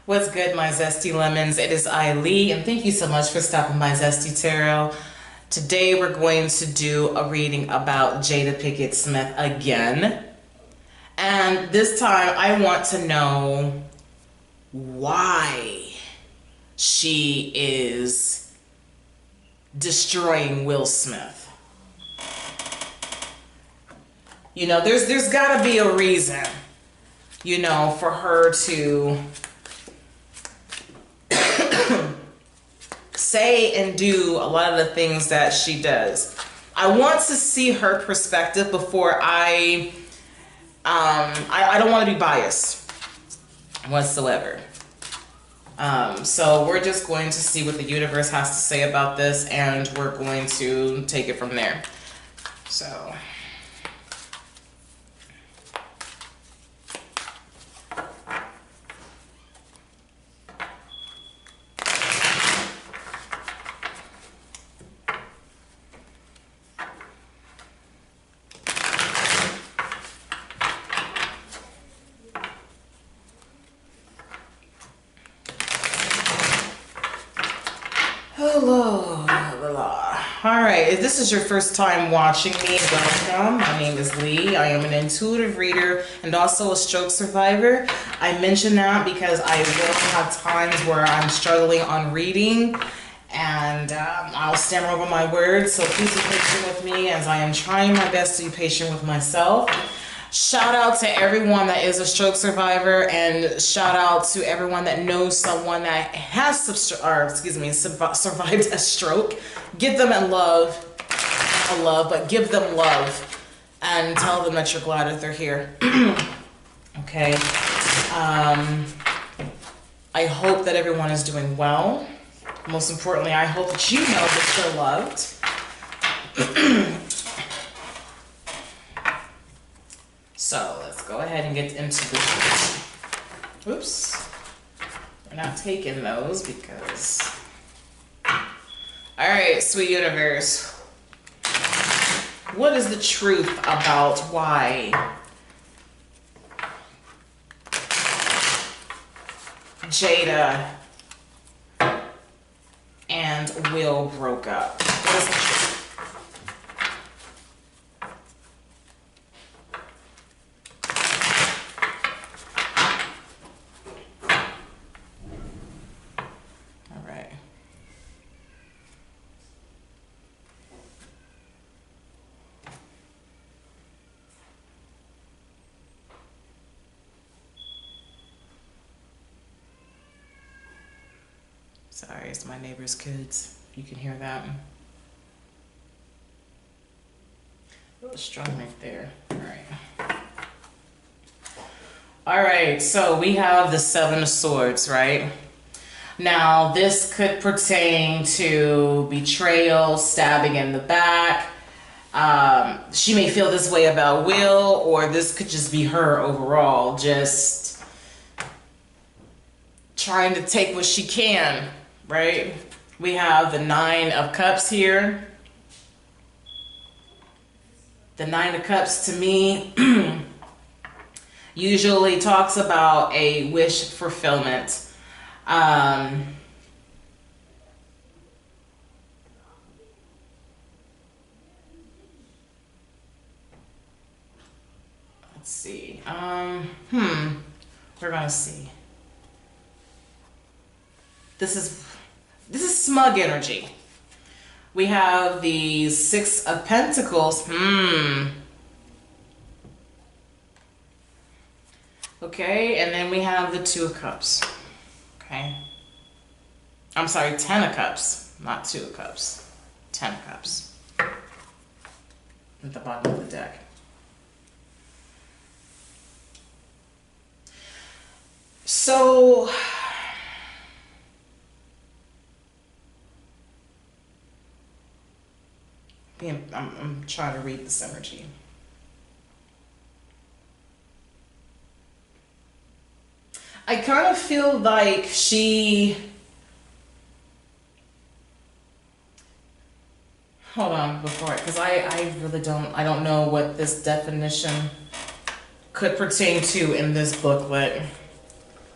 What's good, my zesty lemons? It is I, Lee, and thank you so much for stopping by Zesty Tarot. Today we're going to do a reading about Jada Pickett Smith again. And this time I want to know why she is destroying Will Smith. You know, there's gotta be a reason, you know, for her to say and do a lot of the things that she does. I want to see her perspective before I don't want to be biased whatsoever. So we're just going to see what the universe has to say about this, and we're going to take it from there. So hello. All right, if this is your first time watching me, welcome. My name is Lee. I am an intuitive reader and also a stroke survivor. I mention that because I will have times where I'm struggling on reading and I'll stammer over my words, so please be patient with me as I am trying my best to be patient with myself. Shout out to everyone that is a stroke survivor, and shout out to everyone that knows someone that has survived a stroke. Give them love, but give them love and tell them that you're glad that they're here. Okay. I hope that everyone is doing well. Most importantly, I hope that you know that you're loved. So let's go ahead and get into this. Oops. We're not taking those because... Alright, sweet universe. What is the truth about why Jada and Will broke up? What is the truth? Sorry, it's my neighbor's kids. You can hear that. A little strong right there. All right, so we have the Seven of Swords, right? Now, this could pertain to betrayal, stabbing in the back. She may feel this way about Will, or this could just be her overall, just trying to take what she can. Right? We have the Nine of Cups here. The Nine of Cups to me usually talks about a wish fulfillment. Let's see. We're gonna see. This is smug energy. We have the Six of Pentacles. Okay, and then we have the Two of Cups. Okay. I'm sorry, Ten of Cups, not Two of Cups. Ten of Cups. At the bottom of the deck. So... I'm trying to read this energy. I kind of feel like she... Hold on, because I really don't know what this definition could pertain to in this booklet.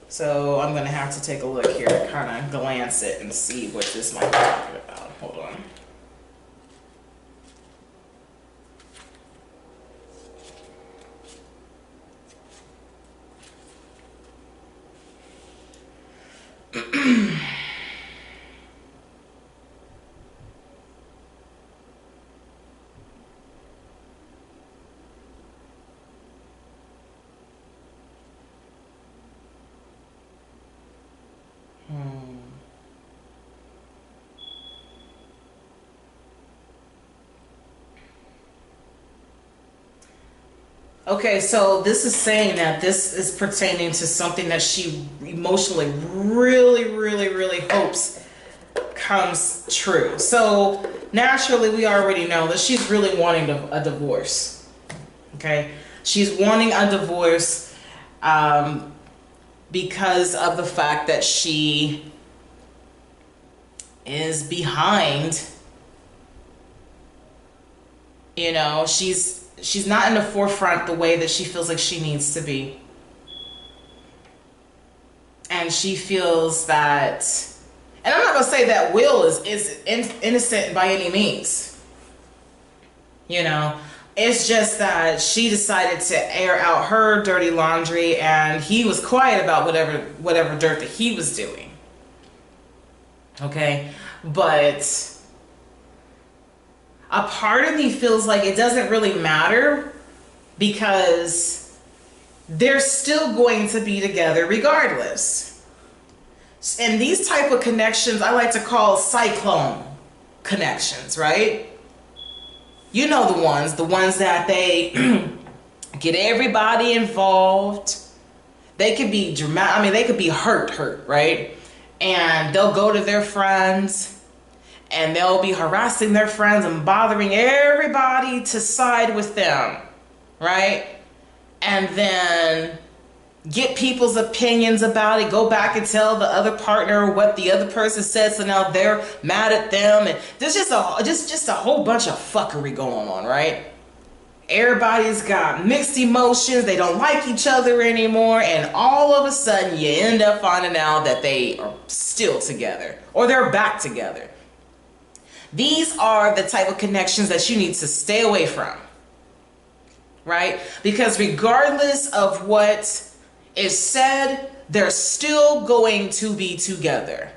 So I'm gonna have to take a look here, kind of glance it and see what this might be talking about. Hold on. Okay, so this is saying that this is pertaining to something that she emotionally really hopes comes true. So naturally, we already know that she's really wanting a divorce. Okay, she's wanting a divorce because of the fact that she is behind. You know, she's not in the forefront the way that she feels like she needs to be. And she feels that, and I'm not going to say that Will is innocent by any means. You know, it's just that she decided to air out her dirty laundry, and he was quiet about whatever dirt that he was doing. Okay, but a part of me feels like it doesn't really matter because they're still going to be together regardless. And these type of connections I like to call cyclone connections, right? You know the ones that they get everybody involved. They could be dramatic, I mean, they could be hurt, right? And they'll go to their friends and they'll be harassing their friends and bothering everybody to side with them, right? And then get people's opinions about it, go back and tell the other partner what the other person said, so now they're mad at them. And there's just a whole bunch of fuckery going on, right? Everybody's got mixed emotions, they don't like each other anymore, and all of a sudden you end up finding out that they are still together or they're back together. These are the type of connections that you need to stay away from, right? Because regardless of what is said, they're still going to be together,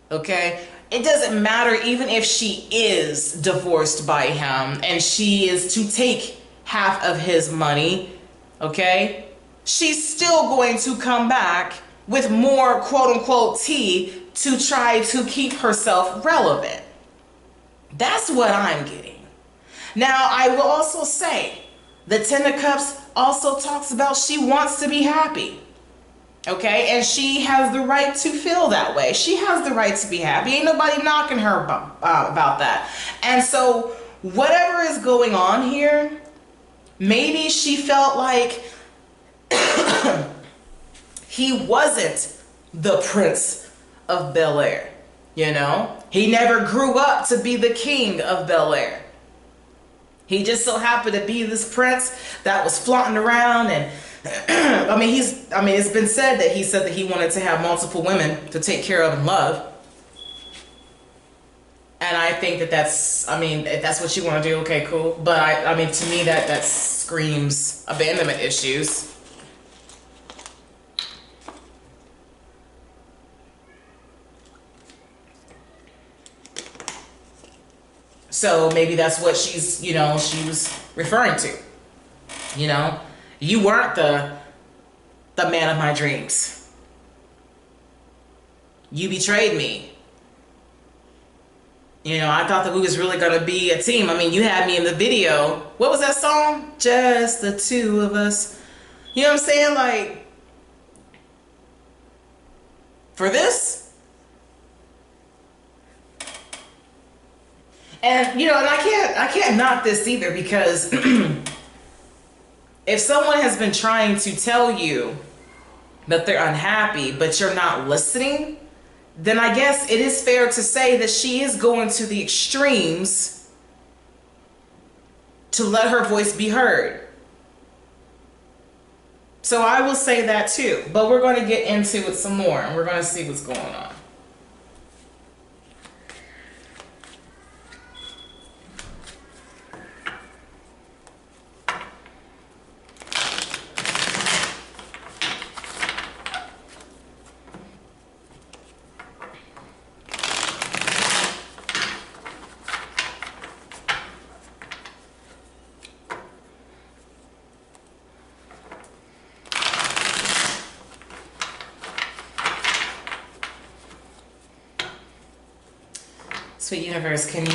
okay? It doesn't matter even if she is divorced by him and she is to take half of his money, okay? She's still going to come back with more quote-unquote tea to try to keep herself relevant. That's what I'm getting. Now, I will also say, the Ten of Cups also talks about she wants to be happy. Okay? And she has the right to feel that way. She has the right to be happy. Ain't nobody knocking her about that. And so, whatever is going on here, maybe she felt like he wasn't the Prince of Bel-Air, you know? He never grew up to be the king of Bel-Air. He just so happened to be this prince that was flaunting around, and it's been said that he wanted to have multiple women to take care of and love. And I think if that's what you want to do, okay, cool. But I mean, to me, that screams abandonment issues. So maybe that's what she was referring to. You know, you weren't the man of my dreams. You betrayed me. You know, I thought that we was really going to be a team. I mean, you had me in the video. What was that song? Just the two of us. You know what I'm saying? Like, for this? And, you know, and I can't knock this either, because if someone has been trying to tell you that they're unhappy, but you're not listening, then I guess it is fair to say that she is going to the extremes to let her voice be heard. So I will say that too. But we're going to get into it some more and we're going to see what's going on. Sweet Universe, can you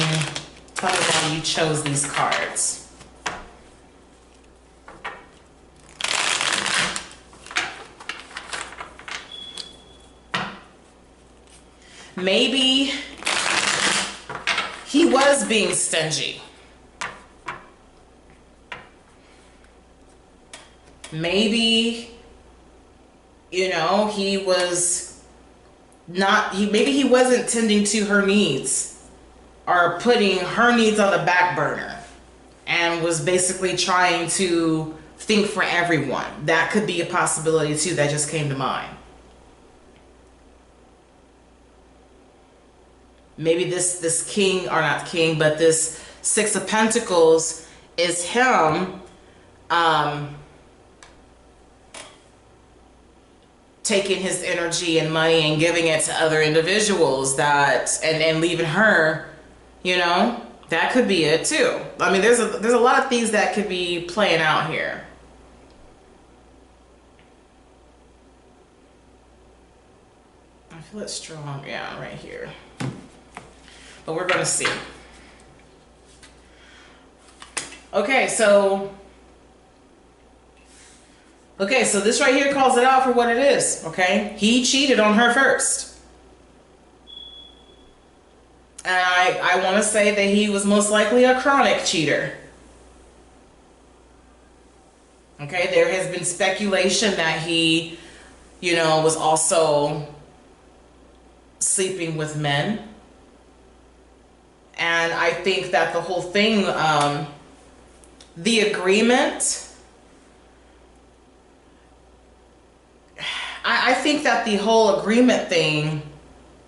tell me why you chose these cards? Maybe he was being stingy. Maybe, you know, he was not, maybe he wasn't tending to her needs or putting her needs on the back burner and was basically trying to think for everyone. That could be a possibility too that just came to mind. Maybe this king, or not king, but this Six of Pentacles is him taking his energy and money and giving it to other individuals that and leaving her, you know. That could be it too. I mean, there's a lot of things that could be playing out here. I feel it strong, yeah, right here. But we're gonna see. Okay, so this right here calls it out for what it is, okay? He cheated on her first. And I want to say that he was most likely a chronic cheater. Okay, there has been speculation that he, you know, was also sleeping with men. And I think that the whole thing, the agreement, I think that the whole agreement thing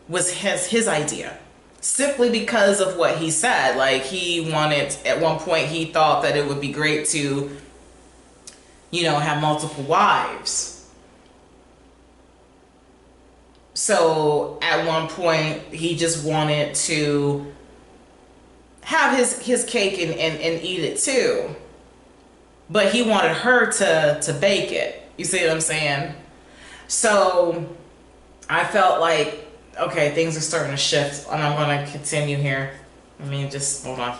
was his idea. Simply because of what he said. Like, he wanted, at one point he thought that it would be great to, you know, have multiple wives. So at one point he just wanted to have his cake and eat it too. But he wanted her to bake it. You see what I'm saying? So I felt like, okay, things are starting to shift, and I'm going to continue here. I mean, just hold on.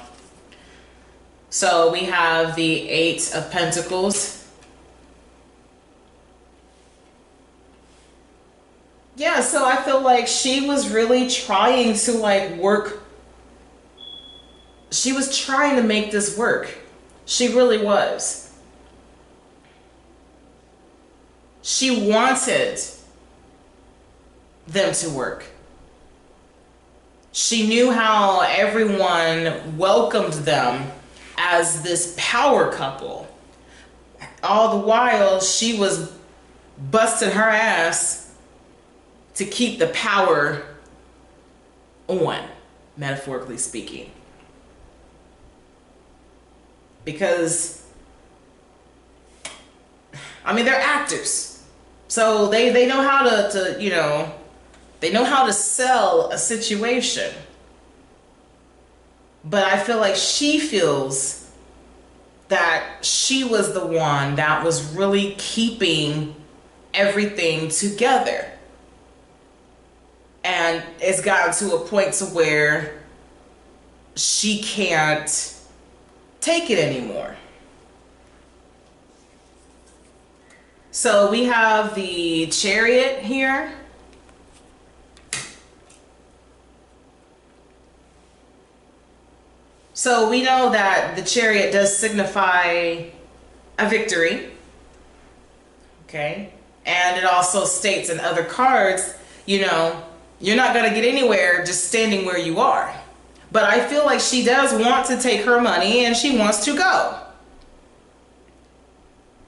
So we have the Eight of Pentacles. Yeah, so I feel like she was really trying to like work. She was trying to make this work. She really was. She wanted them to work. She knew how everyone welcomed them as this power couple. All the while she was busting her ass to keep the power on, metaphorically speaking. Because, I mean, they're actors. So they know how to, you know, they know how to sell a situation. But I feel like she feels that she was the one that was really keeping everything together. And it's gotten to a point to where she can't take it anymore. So we have the Chariot here. So we know that the Chariot does signify a victory. Okay. And it also states in other cards, you know, you're not going to get anywhere just standing where you are. But I feel like she does want to take her money and she wants to go.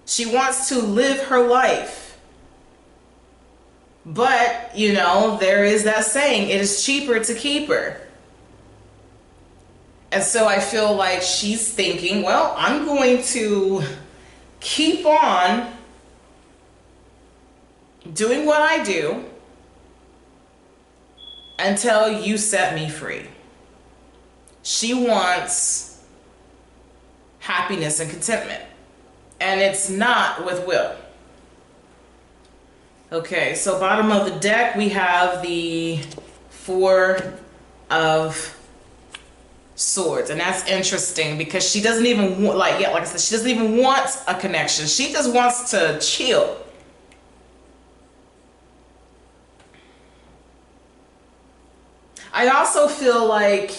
She wants to live her life. But, you know, there is that saying, it is cheaper to keep her. And so I feel like she's thinking, well, I'm going to keep on doing what I do until you set me free. She wants happiness and contentment. And it's not with Will. Okay, so bottom of the deck, we have the Four of Swords. And that's interesting because she doesn't even want, like I said, she doesn't even want a connection. She just wants to chill. I also feel like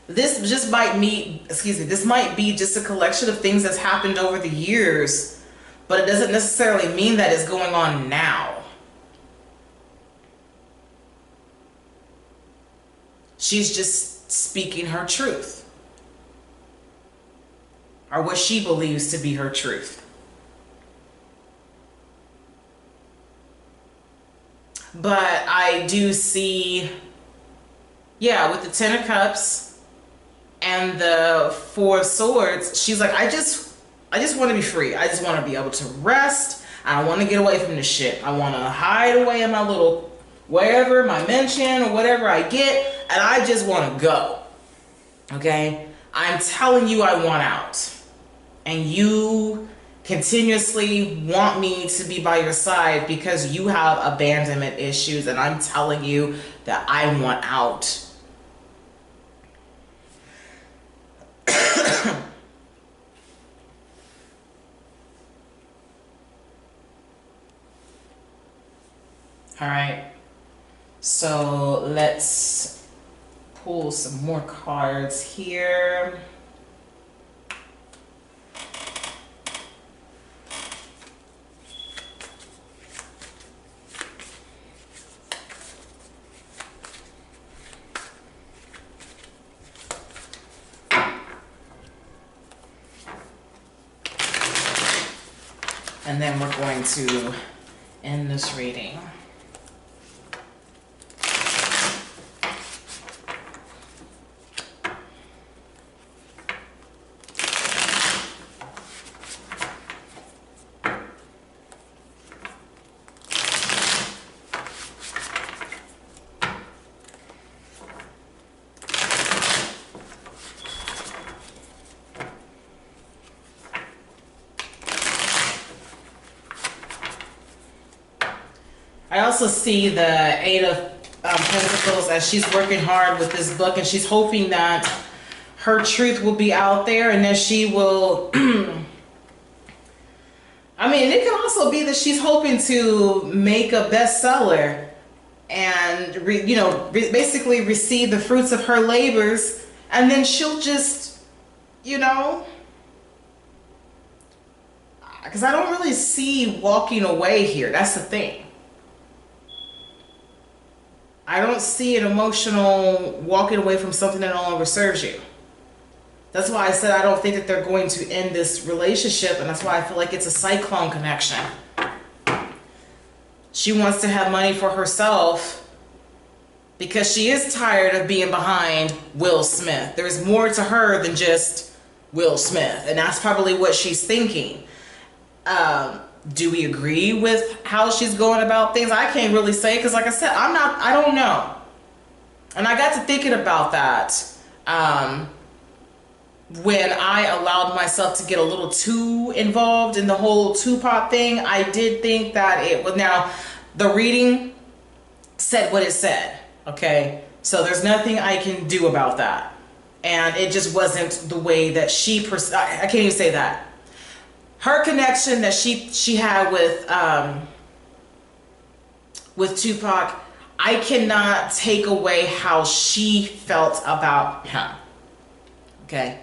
this just might this might be just a collection of things that's happened over the years, but it doesn't necessarily mean that it's going on now. She's just speaking her truth, or what she believes to be her truth. But I do see, yeah, with the Ten of Cups and the Four of Swords, she's like, I just want to be free. I just want to be able to rest. I don't want to get away from this shit. I want to hide away in my little wherever, my mansion or whatever I get, and I just want to go. Okay? I'm telling you I want out. And you continuously want me to be by your side because you have abandonment issues, and I'm telling you that I want out. All right, so let's pull some more cards here. And then we're going to end this reading. I also see the Eight of Pentacles as she's working hard with this book, and she's hoping that her truth will be out there, and then she will I mean, it could also be that she's hoping to make a bestseller and basically receive the fruits of her labors, and then she'll just, you know, because I don't really see walking away here. That's the thing. I don't see an emotional walking away from something that no longer serves you. That's why I said I don't think that they're going to end this relationship, and that's why I feel like it's a cyclone connection. She wants to have money for herself because she is tired of being behind Will Smith. There's more to her than just Will Smith, and that's probably what she's thinking. Do we agree with how she's going about things? I can't really say, because like I said, I don't know. And I got to thinking about that when I allowed myself to get a little too involved in the whole Tupac thing. I did think that it was, now the reading said what it said, okay? So there's nothing I can do about that. And it just wasn't the way that I can't even say that. Her connection that she had with Tupac, I cannot take away how she felt about him. Okay?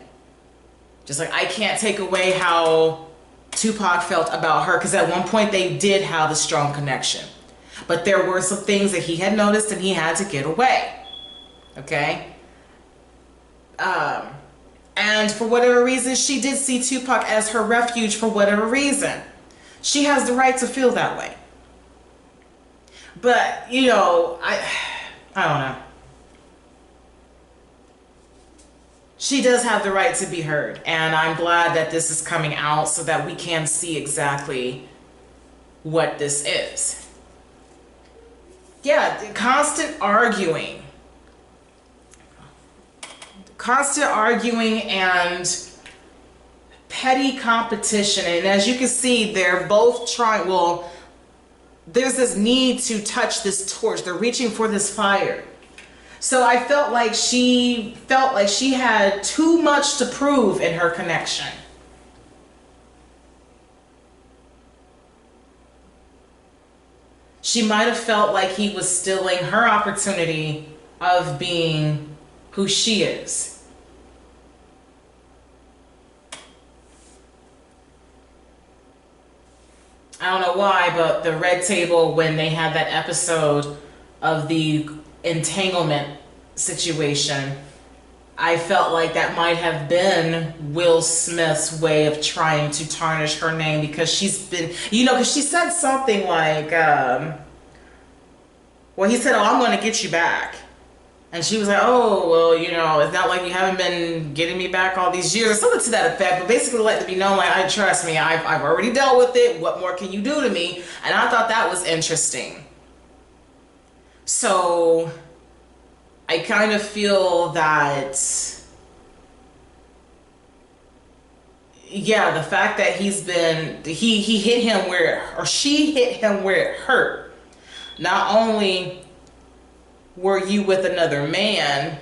Just like I can't take away how Tupac felt about her, because at one point they did have a strong connection. But there were some things that he had noticed and he had to get away. Okay? And for whatever reason, she did see Tupac as her refuge for whatever reason. She has the right to feel that way. But, you know, I don't know. She does have the right to be heard. And I'm glad that this is coming out so that we can see exactly what this is. Yeah, constant arguing. Constant arguing and petty competition. And as you can see, they're both trying, well, there's this need to touch this torch. They're reaching for this fire. So I felt like she had too much to prove in her connection. She might have felt like he was stealing her opportunity of being who she is. I don't know why, but the Red Table, when they had that episode of the entanglement situation, I felt like that might have been Will Smith's way of trying to tarnish her name, because she's been, you know, because she said something like, well, he said, oh, I'm going to get you back. And she was like, oh, well, you know, it's not like you haven't been getting me back all these years, or something to that effect. But basically let it be known, like, I trust me, I've already dealt with it. What more can you do to me? And I thought that was interesting. So I kind of feel that, yeah, the fact that he's been, he hit him where, or she hit him where it hurt. Not only were you with another man,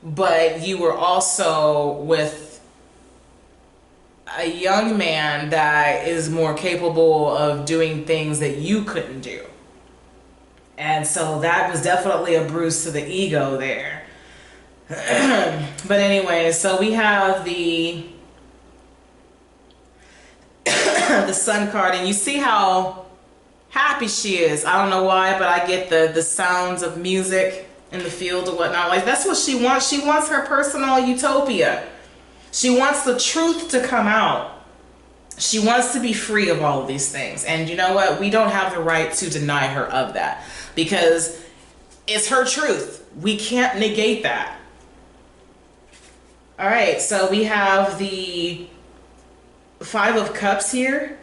but you were also with a young man that is more capable of doing things that you couldn't do. And so that was definitely a bruise to the ego there. But anyway, so we have the the Sun card, and you see how happy she is. I don't know why, but I get the sounds of music in the field or whatnot. Like, that's what she wants. She wants her personal utopia. She wants the truth to come out. She wants to be free of all of these things. And you know what? We don't have the right to deny her of that, because it's her truth. We can't negate that. All right, so we have the Five of Cups here.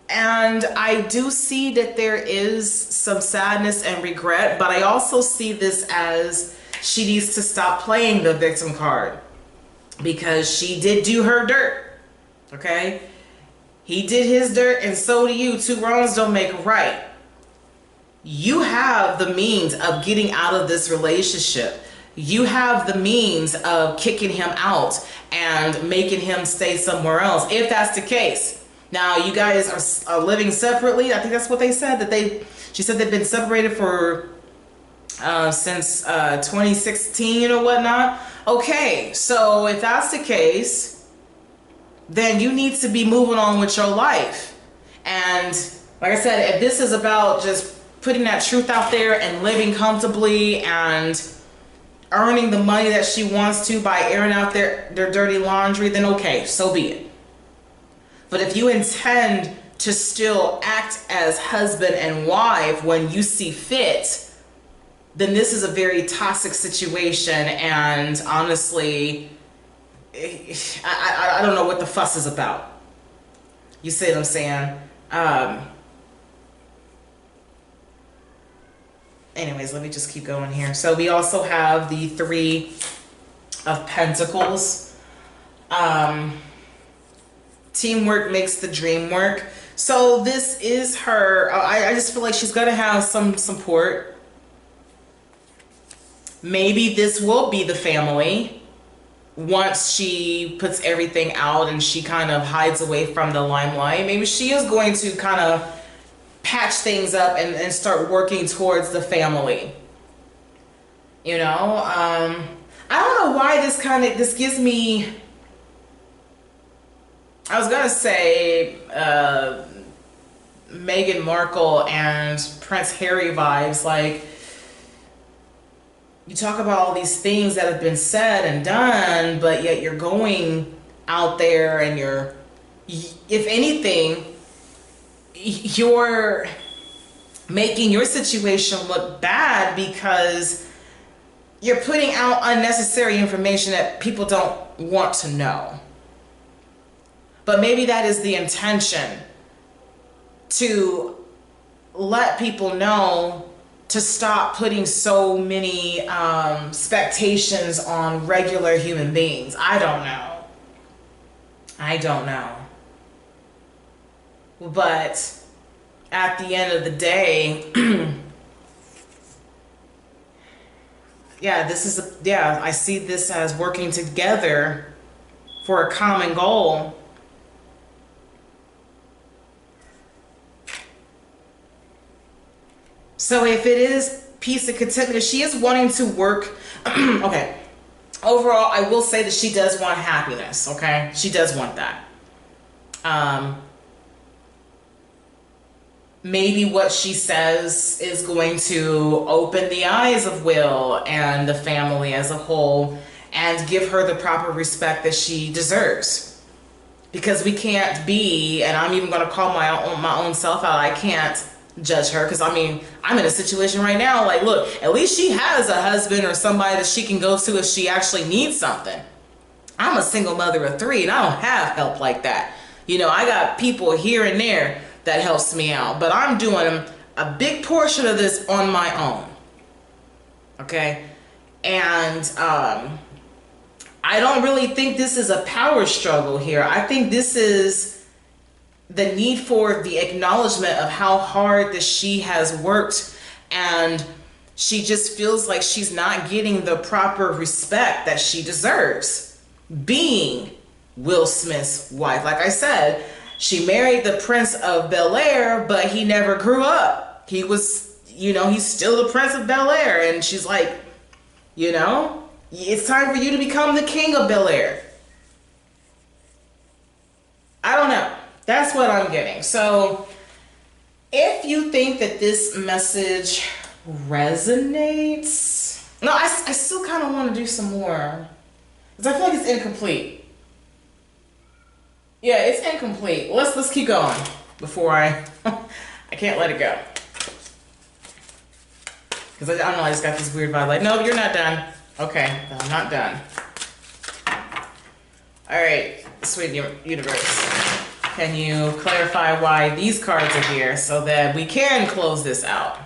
And I do see that there is some sadness and regret, but I also see this as she needs to stop playing the victim card, because she did do her dirt, okay? He did his dirt, and so do you. Two wrongs don't make a right. You have the means of getting out of this relationship. You have the means of kicking him out and making him stay somewhere else, if that's the case. Now, you guys are living separately. I think that's what they said, that she said they've been separated for since 2016 or whatnot. Okay, so if that's the case, then you need to be moving on with your life. And like I said, if this is about just putting that truth out there and living comfortably and earning the money that she wants to by airing out their dirty laundry, then okay, so be it. But if you intend to still act as husband and wife when you see fit, then this is a very toxic situation. And honestly, I don't know what the fuss is about. You see what I'm saying? Anyways, let me just keep going here. So we also have the Three of Pentacles. Teamwork makes the dream work. So this is her. I just feel like she's gonna have some support. Maybe this will be the family once she puts everything out and she kind of hides away from the limelight. Maybe she is going to kind of patch things up and start working towards the family. You know, I don't know why this gives me, I was gonna say Meghan Markle and Prince Harry vibes. Like, you talk about all these things that have been said and done, but yet you're going out there and you're, if anything, you're making your situation look bad because you're putting out unnecessary information that people don't want to know. But maybe that is the intention, to let people know to stop putting so many expectations on regular human beings. I don't know. But at the end of the day, I see this as working together for a common goal. So if it is peace and contentment, if she is wanting to work, okay, overall, I will say that she does want happiness, okay? She does want that. Maybe what she says is going to open the eyes of Will and the family as a whole and give her the proper respect that she deserves. Because we can't be, and I'm even going to call my own self out, I can't judge her, because I mean, I'm in a situation right now, like, look, at least she has a husband or somebody that she can go to if she actually needs something. I'm a single mother of 3 and I don't have help like that. You know, I got people here and there that helps me out, but I'm doing a big portion of this on my own. Okay? And I don't really think this is a power struggle here. I think this is the need for the acknowledgement of how hard that she has worked, and she just feels like she's not getting the proper respect that she deserves being Will Smith's wife. Like I said, she married the Prince of Bel-Air, but he never grew up. He was, you know, he's still the Prince of Bel-Air, and she's like, you know, it's time for you to become the King of Bel-Air. I don't know. That's what I'm getting. So if you think that this message resonates, no, I still kind of want to do some more, because I feel like it's incomplete. Yeah, it's incomplete. Let's keep going before I can't let it go, because I don't know, I just got this weird vibe like, no, you're not done. Okay, I'm not done. All right, sweet universe, can you clarify why these cards are here so that we can close this out?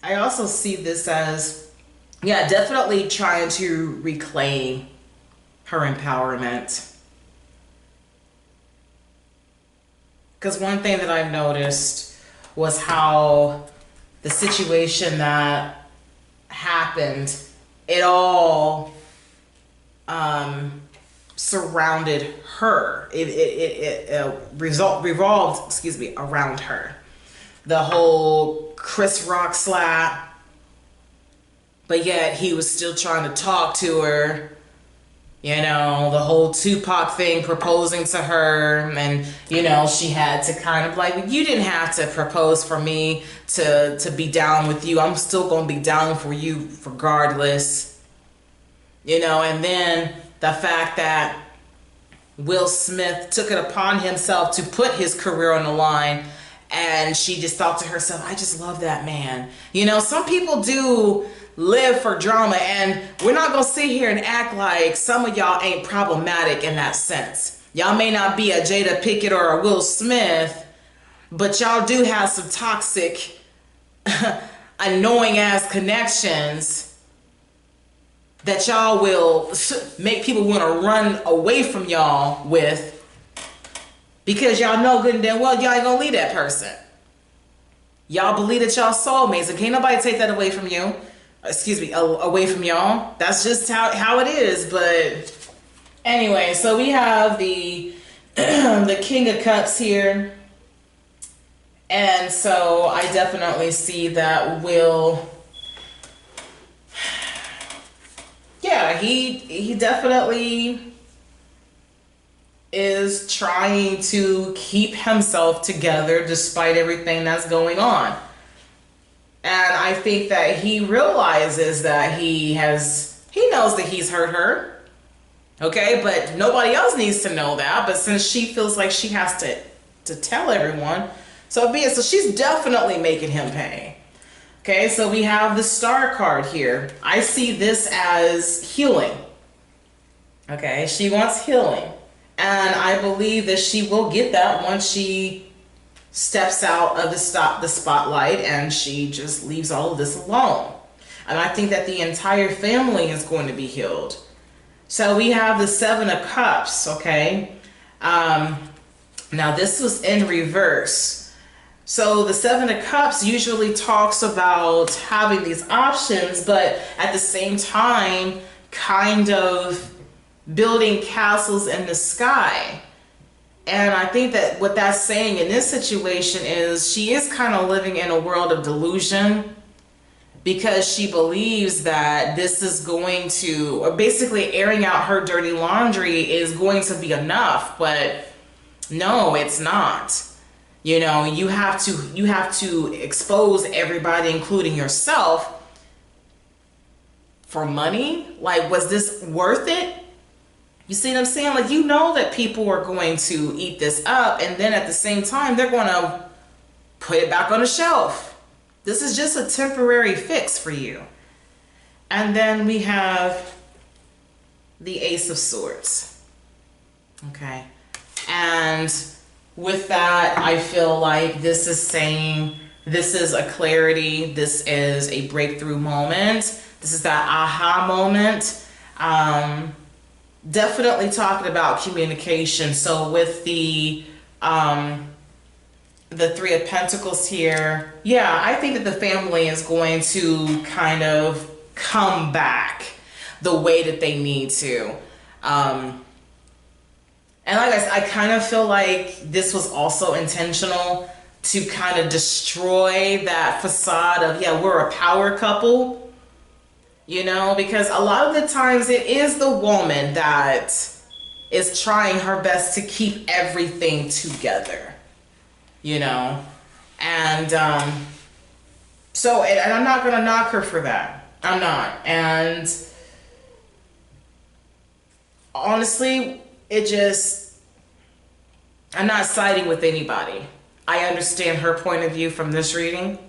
I also see this as, yeah, definitely trying to reclaim her empowerment. Because one thing that I've noticed was how the situation that happened, it all surrounded her. It revolved, excuse me, around her. The whole Chris Rock slap, but yet he was still trying to talk to her. You know, the whole Tupac thing, proposing to her, and, you know, she had to kind of like, you didn't have to propose for me to be down with you. I'm still going to be down for you regardless. You know, and then the fact that Will Smith took it upon himself to put his career on the line, and she just thought to herself, I just love that man. You know, some people do live for drama, and we're not gonna sit here and act like some of y'all ain't problematic in that sense. Y'all may not be a Jada Pickett or a Will Smith, but y'all do have some toxic, annoying ass connections that y'all will make people want to run away from y'all with. Because y'all know good and damn well y'all ain't gonna leave that person. Y'all believe that y'all soulmates, and can't nobody take that away from you. Excuse me, away from y'all. That's just how it is. But anyway, so we have the the King of Cups here. And so I definitely see that Will, yeah, he definitely is trying to keep himself together despite everything that's going on. And I think that he realizes that he knows that he's hurt her. Okay, but nobody else needs to know that. But since she feels like she has to tell everyone, so be it. So she's definitely making him pay. Okay, so we have the Star card here. I see this as healing. Okay, she wants healing. And I believe that she will get that once she steps out of the spotlight and she just leaves all of this alone. And I think that the entire family is going to be healed. So we have the Seven of Cups, okay? Now this was in reverse. So the Seven of Cups usually talks about having these options, but at the same time, kind of building castles in the sky. And I think that what that's saying in this situation is she is kind of living in a world of delusion, because she believes that this is going to, or basically airing out her dirty laundry is going to be enough. But no, it's not. You know, you have to expose everybody, including yourself, for money. Like, was this worth it? You see what I'm saying? Like, you know that people are going to eat this up, and then at the same time, they're going to put it back on the shelf. This is just a temporary fix for you. And then we have the Ace of Swords. Okay. And with that, I feel like this is saying, this is a clarity. This is a breakthrough moment. This is that aha moment. Definitely talking about communication. So with the Three of Pentacles here, yeah, I think that the family is going to kind of come back the way that they need to. And like I said, I kind of feel like this was also intentional to kind of destroy that facade of, yeah, we're a power couple, you know, because a lot of the times it is the woman that is trying her best to keep everything together, you know. And so, and I'm not going to knock her for that. I'm not. And honestly, I'm not siding with anybody. I understand her point of view from this reading.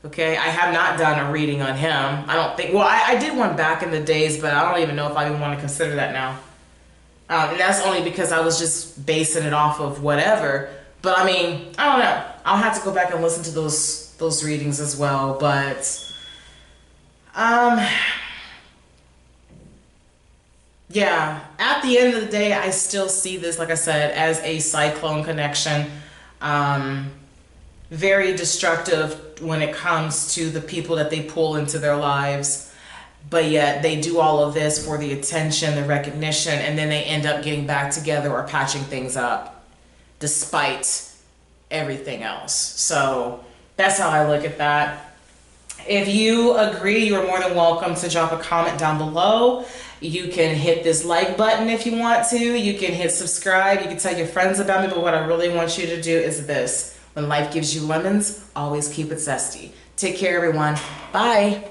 Okay, I have not done a reading on him. I don't think, well, I did one back in the days, but I don't even know if I even want to consider that now. And that's only because I was just basing it off of whatever. But I mean, I don't know. I'll have to go back and listen to those readings as well. But yeah, at the end of the day, I still see this, like I said, as a cyclone connection. Very destructive when it comes to the people that they pull into their lives. But yet they do all of this for the attention, the recognition, and then they end up getting back together or patching things up despite everything else. So that's how I look at that. If you agree, you are more than welcome to drop a comment down below. You can hit this like button if you want to. You can hit subscribe. You can tell your friends about me. But what I really want you to do is this. When life gives you lemons, always keep it zesty. Take care, everyone. Bye.